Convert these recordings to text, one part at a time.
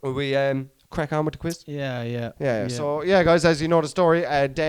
Will we crack on with the quiz? Yeah. So, guys, as you know the story,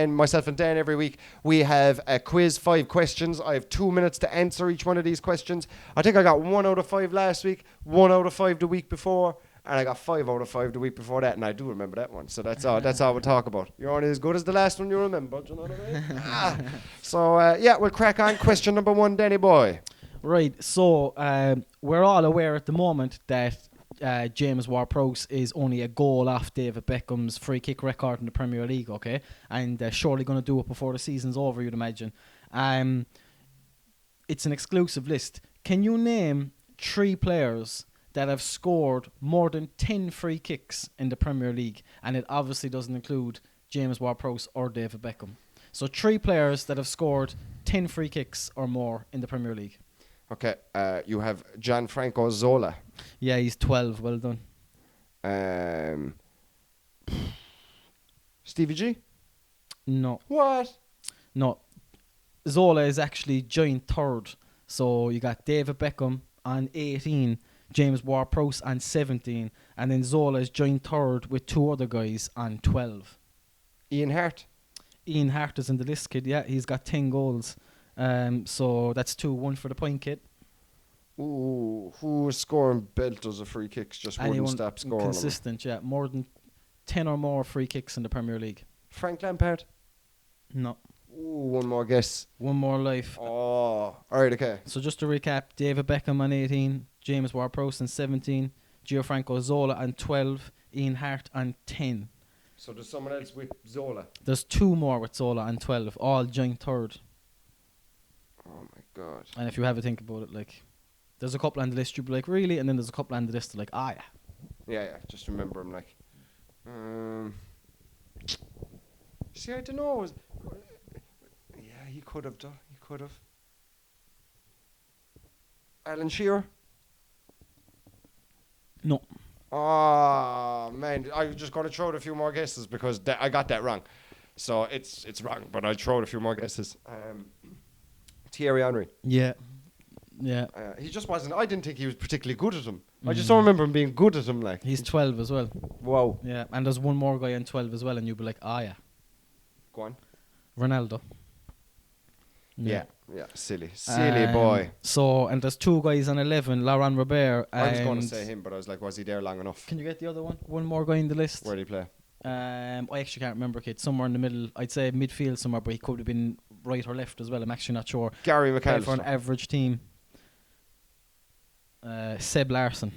myself and Dan, every week, we have a quiz, 5 questions. I have 2 minutes to answer each one of these questions. I think I got 1 out of 5 last week, 1 out of 5 the week before, and I got 5 out of 5 the week before that, and I do remember that one. So that's all we'll talk about. You're only as good as the last one you remember, do you know what I mean? So, we'll crack on. Question number 1, Danny boy. Right, so we're all aware at the moment that James Ward-Prowse is only a goal off David Beckham's free kick record in the Premier League, okay? And surely going to do it before the season's over, you'd imagine. It's an exclusive list. Can you name 3 players that have scored more than 10 free kicks in the Premier League? And it obviously doesn't include James Ward-Prowse or David Beckham. So 3 players that have scored 10 free kicks or more in the Premier League. Okay, you have Gianfranco Zola. Yeah, he's 12. Well done. Stevie G? No. What? No. Zola is actually joint third. So you got David Beckham on 18, James Ward-Prowse on 17, and then Zola is joint third with 2 other guys on 12. Ian Hart? Ian Hart is in the list, kid. Yeah, he's got 10 goals. So that's 2-1 for the point, kid. Ooh, who was scoring belters of free kicks just wouldn't stop scoring consistent, yeah. More than 10 or more free kicks in the Premier League. Frank Lampard? No. Ooh, one more guess. One more life. Oh, alright, okay. So just to recap, David Beckham on 18, James Ward-Prowse on 17, Gianfranco Zola on 12, Ian Hart on 10. So there's someone else with Zola? There's 2 more with Zola on 12, all joint third. Oh my god. And if you have a think about it, like, there's a couple on the list you'd be like, really? And then there's a couple on the list like, yeah. Yeah, just remember him like. See, I don't know. Yeah, he could have done. He could have. Alan Shearer? No. Oh man, I was just going to throw out a few more guesses because I got that wrong. So it's wrong, but I'll throw out a few more guesses. Thierry Henry. Yeah. He just wasn't. I didn't think he was particularly good at him. I just don't remember him being good at him. Like he's 12 as well. Wow. Yeah, and there's one more guy on 12 as well, and you'd be like, yeah. Go on. Ronaldo. Yeah, silly boy. So, and there's 2 guys on 11, Laurent Robert. I was going to say him, but I was like, was he there long enough? Can you get the other one? One more guy in the list. Where did he play? I actually can't remember, kid. Somewhere in the middle. I'd say midfield somewhere, but he could have been right or left as well. I'm actually not sure. Gary McAllister. For an average team. Seb Larsson.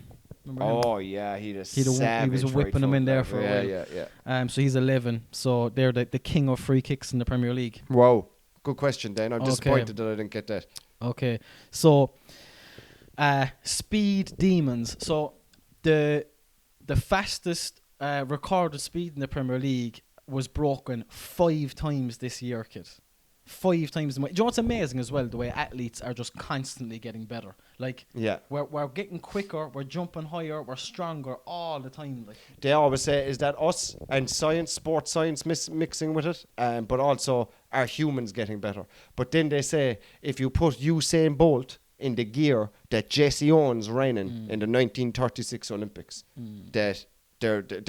Oh yeah, he was whipping him in there for a while. Yeah. So he's 11. So they're the king of free kicks in the Premier League. Wow, good question, Dan. I'm disappointed that I didn't get that. Okay, so speed demons. So the fastest recorded speed in the Premier League was broken 5 times this year, kid. 5 times. Do you know what's amazing as well? The way athletes are just constantly getting better. Like, we're getting quicker, we're jumping higher, we're stronger all the time. Like, they always say, is that us and science, sports science mixing with it, but also are humans getting better? But then they say, if you put Usain Bolt in the gear that Jesse Owens ran in the 1936 Olympics, that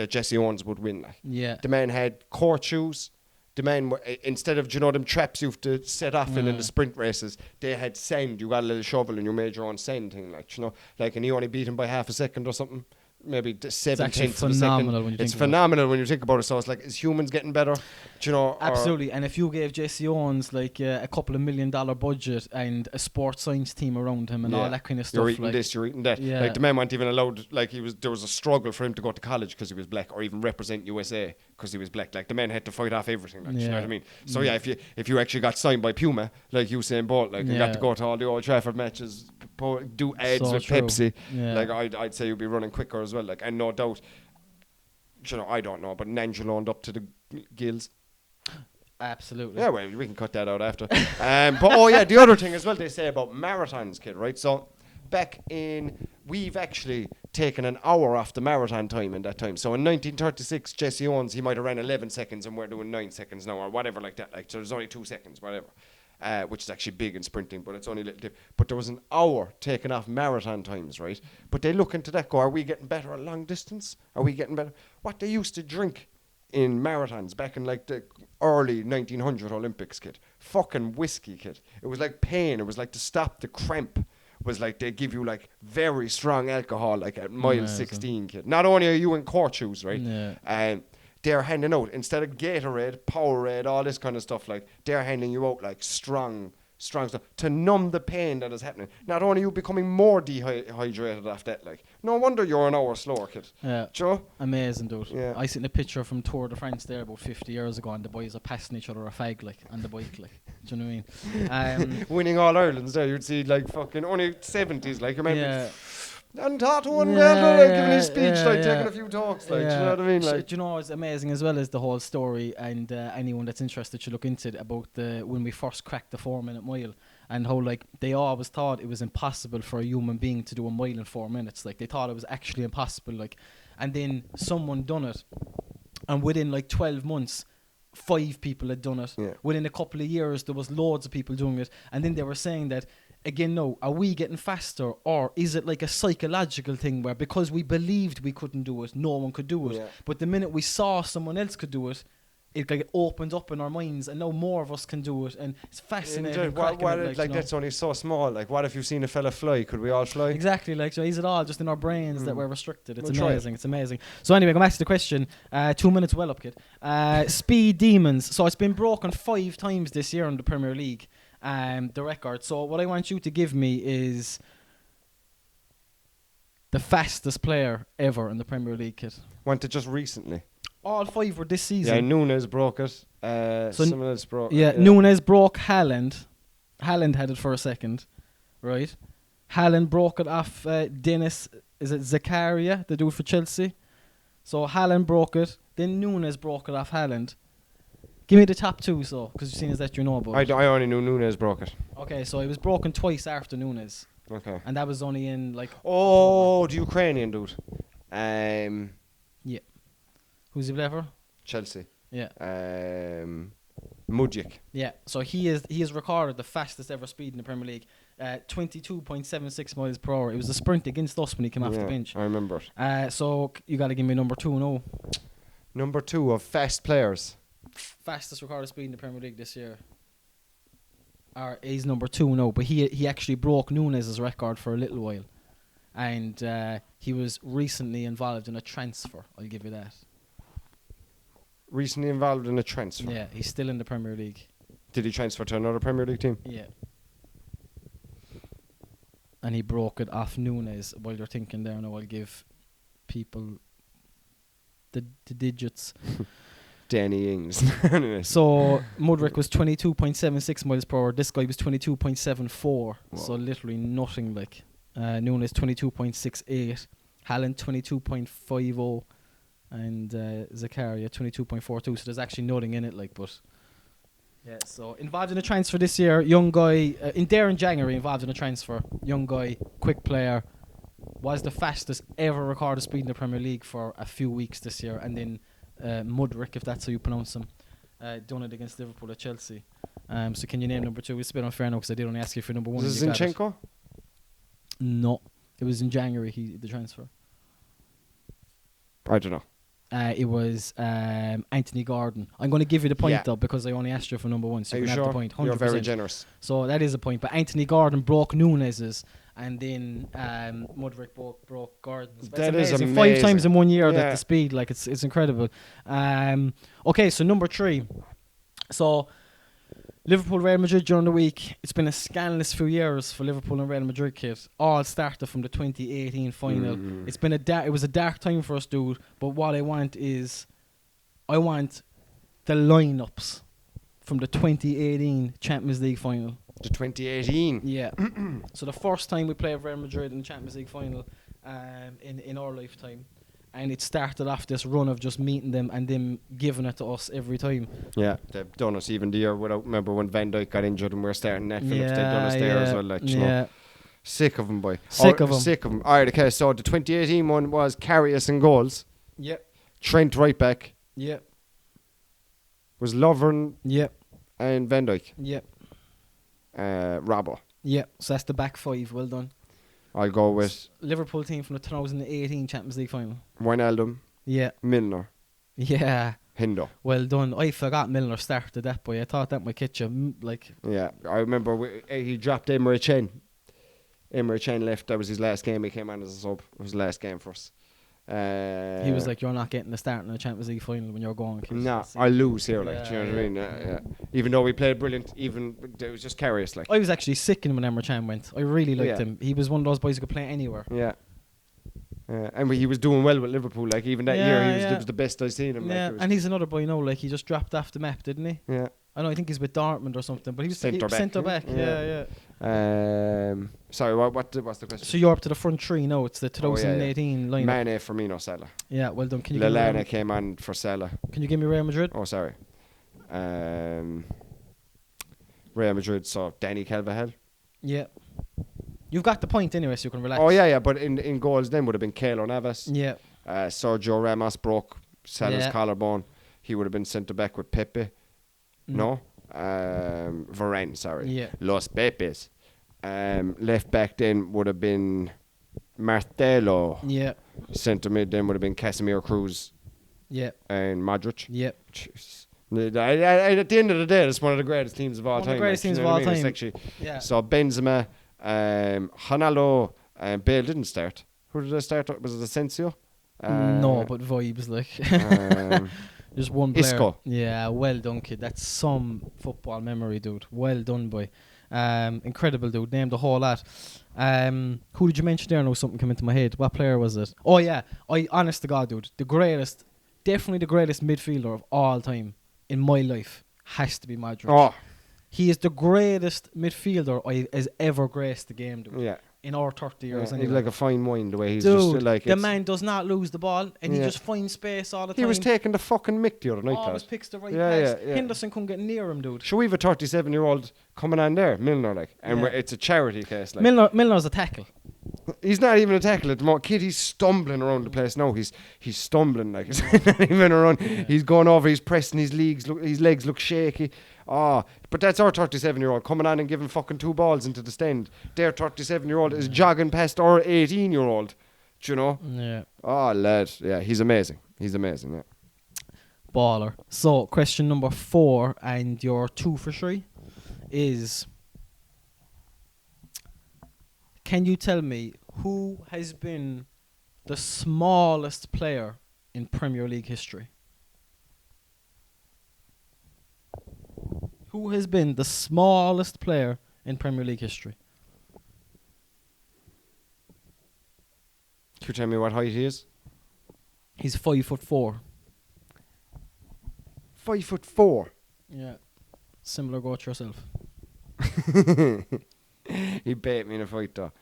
Jesse Owens would win. Like. Yeah. The man had court shoes. The man, instead of, them traps you have to set off in the sprint races, they had sand. You got a little shovel and you made your own sand thing, and he only beat him by half a second or something. Maybe 7/10 of a second. It's phenomenal when you think about it. So it's like, is humans getting better? Absolutely. And if you gave Jesse Owens like a couple of $1 million budget and a sports science team around him and all that kind of stuff, you're eating this, you're eating that. Yeah. Like the man weren't even allowed. Like there was a struggle for him to go to college because he was black, or even represent USA because he was black. Like the man had to fight off everything. Like, you know what I mean? So if you actually got signed by Puma, like Usain Bolt, like you got to go to all the Old Trafford matches, do ads with Pepsi. Yeah. Like I'd say you'd be running quicker as well. Like, and no doubt, I don't know, but Nangelo owned up to the gills. Absolutely. Yeah, well, we can cut that out after. But the other thing as well they say about marathons, kid, right? So we've actually taken an hour off the marathon time in that time. So in 1936, Jesse Owens, he might have ran 11 seconds and we're doing 9 seconds now or whatever like that. Like, so there's only 2 seconds, whatever. which is actually big in sprinting, but it's only a little dip. But there was an hour taken off marathon times, right? But they look into that, go, are we getting better at long distance? Are we getting better? What they used to drink in marathons back in like the early 1900 Olympics, kid. Fucking whiskey, kid. It was like pain. It was like to stop the cramp. It was like they give you like very strong alcohol, like at mile 16, kid. Not only are you in court shoes, right? Yeah. And they're handing out, instead of Gatorade, Powerade, all this kind of stuff, like they're handing you out like strong stuff to numb the pain that is happening. Not only are you becoming more dehydrated after that, like no wonder you're an hour slower, kid. Yeah. Joe? Amazing, dude. Yeah. I seen a picture from Tour de France there about 50 years ago, and the boys are passing each other a fag, like, on the bike, like. Do you know what I mean? Winning all Irelands there, you'd see like fucking only 70s, like, remember? Yeah. And Tato and Yeah, Gato, like, giving yeah, his speech, yeah, like, yeah. taking a few talks, like, do you know what I mean? Like, Do you know what's amazing as well as the whole story, and anyone that's interested should look into it, about when we first cracked the 4-minute mile, and how like they always thought it was impossible for a human being to do a mile in 4 minutes. Like they thought it was actually impossible. Like, and then someone done it, and within like 12 months, 5 people had done it. Yeah. Within a couple of years, there was loads of people doing it, and then they were saying that. Again, no, are we getting faster, or is it like a psychological thing where because we believed we couldn't do it, no one could do it? Yeah. But the minute we saw someone else could do it, it like opened up in our minds, and now more of us can do it, and it's fascinating. What, cracking it, that's only so small. Like, what if you've seen a fella fly? Could we all fly? Exactly, like, so is it all just in our brains that we're restricted? It's We'll try it. amazing, it's amazing. So anyway, go back to the question. 2 minutes well up, kid. Speed Demons. So it's been broken 5 times this year in the Premier League, the record. So what I want you to give me is the fastest player ever in the Premier League, kid. Want it just recently? All 5 were this season. Yeah, Nunes broke it. Someone else broke it. Yeah, Nunes broke Haaland. Haaland had it for a second, right? Haaland broke it off Dennis, is it Zakaria, the dude for Chelsea? So Haaland broke it, then Nunes broke it off Haaland. Give me the top 2, so, because you've seen as that you know about it. I only knew Nunes broke it. Okay, so it was broken twice after Nunes, Okay. and that was only in, like... Oh, the Ukrainian dude. Yeah. Who's he play for? Chelsea. Yeah. Mudjik. Yeah, so he is recorded the fastest ever speed in the Premier League, 22.76 miles per hour. It was a sprint against us when he came off the bench. I remember it. So you got to give me number 2 now. Number 2 of fast players. Fastest recorded speed in the Premier League this year. He's number 2 now, but he actually broke Nunes' record for a little while, and he was recently involved in a transfer. I'll give you that. Recently involved in a transfer. Yeah, he's still in the Premier League. Did he transfer to another Premier League team? Yeah. And he broke it off Nunes. While you're thinking there now, I'll give people the digits. Danny Ings. So Mudryk was 22.76 miles per hour. This guy was 22.74. So literally nothing. Like Nunes 22.68, Haaland 22.50, and Zakaria 22.42. So there's actually nothing in it. Like, but yeah. So involved in a transfer this year, young guy in January. Involved in a transfer, young guy, quick player, was the fastest ever recorded speed in the Premier League for a few weeks this year, and then. Mudryk, if that's how you pronounce him, done it against Liverpool at Chelsea. So can you name number 2? It's a bit unfair now because I did only ask you for number 1. Is it Zinchenko? No, it was in January. The transfer. I don't know. It was Anthony Gordon. I'm going to give you the point though because I only asked you for number 1, so Are you you can sure? have the point. 100%. You're very generous. So that is a point. But Anthony Gordon broke Nunes's, and then Mudryk broke Gordon's. But That it's is amazing. amazing. 5 times in 1 year Yeah. that the speed, like it's incredible. Okay, so number 3. So Liverpool, Real Madrid during the week. It's been a scandalous few years for Liverpool and Real Madrid, kids. All started from the 2018 final. It's been it was a dark time for us, dude. But what I want the lineups from the 2018 Champions League final. The 2018. Yeah. So the first time we played Real Madrid in the Champions League final in our lifetime. And it started off this run of just meeting them and them giving it to us every time. Yeah, they've done us even the year without. Remember when Van Dijk got injured and we were starting Nat Phillips? They've done us there as well. Like, you know. Sick of them, boy. Sick of them. Sick of them. All right, okay, so the 2018 one was Karius in goals. Yep. Trent right back. Yep. Was Lovren Yep. and Van Dijk. Yep. Robbo. Yeah, so that's the back five. Well done. I'll go with Liverpool team from the 2018 Champions League final. Wijnaldum, Yeah. Milner, Yeah. Hindo. Well done. I forgot Milner started that, boy. I thought that might catch you. Yeah, I remember he dropped Emre Can. Emre Can left. That was his last game. He came on as a sub. It was his last game for us. He was like, "You're not getting the start in the Champions League final when you're going." Nah, I lose here. Like, Yeah, do you know what I mean? Yeah. Even though we played brilliant, even it was just curious. Like, I was actually sickened when Emre Can went. I really liked Yeah. him. He was one of those boys who could play anywhere. yeah. And he was doing well with Liverpool. Like even that year, it was the best I've seen him. Yeah, Like, and he's another boy. He just dropped off the map, didn't he? yeah. I think he's with Dortmund or something. But he was Centre back. centre back. Yeah. Yeah. Sorry, what's the question? So you're up to the front three now. It's the 2018 lineup. Mane, Firmino, Salah. Yeah, well done. Can you give me Lallana came on for Salah. Can you give me Real Madrid? Oh, sorry. Real Madrid, so Danny Carvajal. Yeah. You've got the point anyway, so you can relax. Oh, yeah. But in goals then would have been Keylor Navas. Yeah. Sergio Ramos broke Salah's Yeah. collarbone. He would have been centre back with Pepe. No? Varane, sorry. Yeah. Los Pepes. Left back then would have been Martelo. Yeah. Centre mid then would have been Casemiro, Cruz, Yeah. and Modric. Yeah. Jesus. At the end of the day, it's one of the greatest teams of all One of the time. greatest like, teams you of know all what I mean? time. It's actually, Yeah. so Benzema, Ronaldo, and Bale didn't start. Who did they start? Was it Asensio? No, but vibes like. um, Just one player. Isco. Yeah, well done, kid. That's some football memory, dude. Well done, boy. Incredible, dude. Named a whole lot. Who did you mention there? No, something came into my head. What player was it? Oh yeah, honest to God, dude, definitely the greatest midfielder of all time in my life has to be Modric. Oh, He is the greatest midfielder has ever graced the game, dude. yeah. In our 30 years, He's anyway. like a fine wine, the way he's Dude, just like. the man does not lose the ball, and he Yeah. just finds space all the time. He was taking the fucking mick the other night. Always lad. picks the right Yeah, pass. yeah. Henderson couldn't get near him, dude. So we have a 37-year-old coming on there, Milner, like, and Yeah. it's a charity case. Like, Milner's a tackle. he's not even a tackle at the moment. Kid, he's stumbling around the place now. He's stumbling like it's not even around. He's going over. He's pressing his legs. His legs look shaky. Oh, but that's our 37-year-old coming on and giving fucking 2 balls into the stand. Their 37-year-old is jogging past our 18-year-old. Do you know? Yeah. Oh, lad. Yeah, he's amazing. He's amazing. Yeah. Baller. So, question number 4, and your 2 for 3 is: can you tell me who has been the smallest player in Premier League history? Who has been the smallest player in Premier League history? Can you tell me what height he is? He's 5'4". 5'4". Yeah. Similar go to yourself. He beat me in a fight though.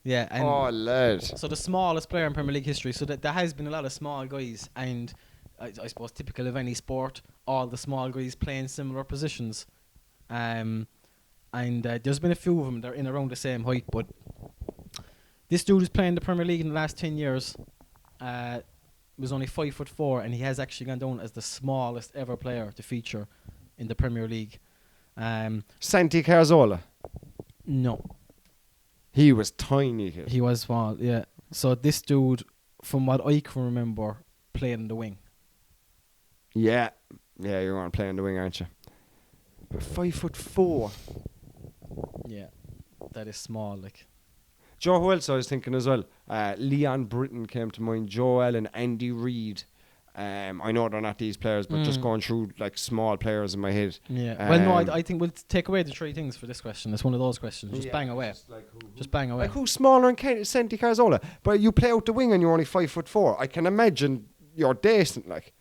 Yeah. And Oh, lad. so the smallest player in Premier League history. So that there has been a lot of small guys, and I suppose typical of any sport, all the small guys playing similar positions. And there's been a few of them. They're in around the same height, but this dude is playing the Premier League in the last 10 years. Was only 5'4", and he has actually gone down as the smallest ever player to feature in the Premier League. Santi Cazorla. No, He was tiny. Kid. he was small. Yeah. So this dude, from what I can remember, played in the wing. Yeah. Yeah, you're on playing the wing, aren't you? 5'4". Yeah, that is small. Like, Joe, who else I was thinking as well? Leon Britton came to mind. Joe Allen, Andy Reid. I know they're not these players, but just going through like small players in my head. yeah. Well, no, I think we'll take away the 3 things for this question. It's one of those questions. Just bang away. Just bang away. Like who's smaller than Santi Cazorla? But you play out the wing and you're only 5'4". I can imagine you're decent. Like,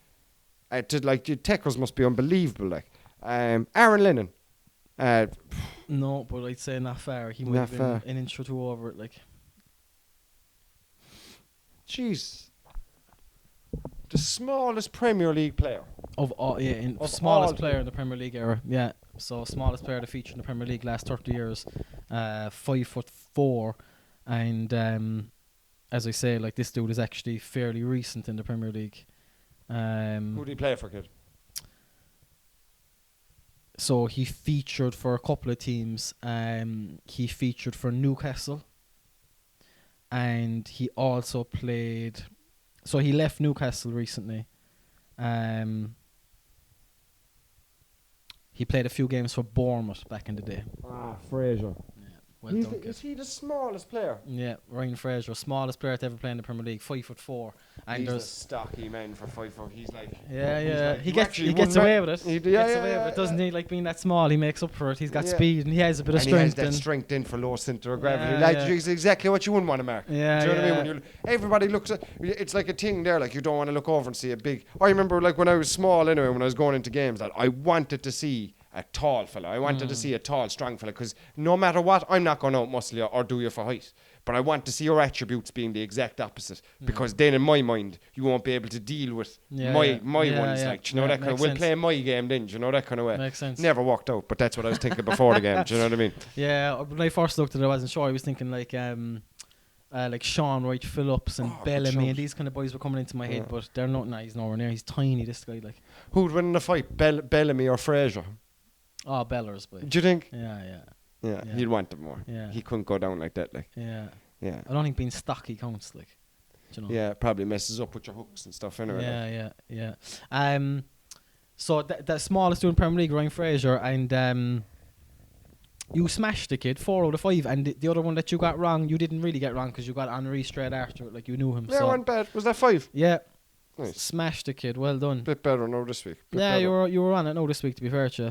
your tackles must be unbelievable. Like, Aaron Lennon. No, but I'd say not far. He might Not have been far. an inch or 2 over it. Like, Jeez. The smallest Premier League player. of all, yeah, Of smallest all player in the Premier League era. Yeah, so smallest player to feature in the Premier League last 30 years. 5'4", and as I say, like, this dude is actually fairly recent in the Premier League. Who did he play for, kid? So he featured for a couple of teams. He featured for Newcastle. And he also played... So he left Newcastle recently. He played a few games for Bournemouth back in the day. Fraser. Well done, kid. Is he the smallest player? Yeah, Ryan Fraser, smallest player to ever play in the Premier League, 5'4". And He's a there's stocky man for 5'4". He's like he gets away with it. He gets away with it, doesn't he? he? Like being that small, he makes up for it. He's got Yeah. speed and he has a bit of And strength. he has that strength in for low centre of gravity. Yeah, Like yeah. it's exactly what you wouldn't want to mark. Yeah, Do you know what I yeah. mean? When everybody looks at it's like a thing there. Like you don't want to look over and see a big. I remember like when I was small anyway, when I was going into games, that I wanted to see a tall fella. I wanted to see a tall, strong fella because no matter what, I'm not going to outmuscle you or do you for height. But I want to see your attributes being the exact opposite because then in my mind you won't be able to deal with my ones. Like, do you know that kind of. We'll play my game then. Do you know that kind of way? Makes sense. Never worked out, but that's what I was thinking before the game. Do you know what I mean? Yeah, when I first looked at it, I wasn't sure. I was thinking like Sean Wright Phillips and Bellamy and these kind of boys were coming into my head, but they're not. Nah, he's nowhere near. He's tiny. This guy, like. Who'd win in the fight, Bellamy or Fraser? Oh, Bellers, boy. Do you think? Yeah, He'd want it more. Yeah. He couldn't go down like that, like. Yeah. Yeah. I don't think being stocky counts, like. Do you know? Yeah, it probably messes up with your hooks and stuff anyway. Yeah. So the smallest doing Premier League, Ryan Fraser, and you smashed the kid 4 out of 5, and the other one that you got wrong, you didn't really get wrong because you got Henri straight after it, like you knew him. Yeah, so. wasn't bad. Was that 5? Yeah. Nice. Smashed the kid. Well done. Bit better now this week. Yeah, you were on it now this week, to be fair to you.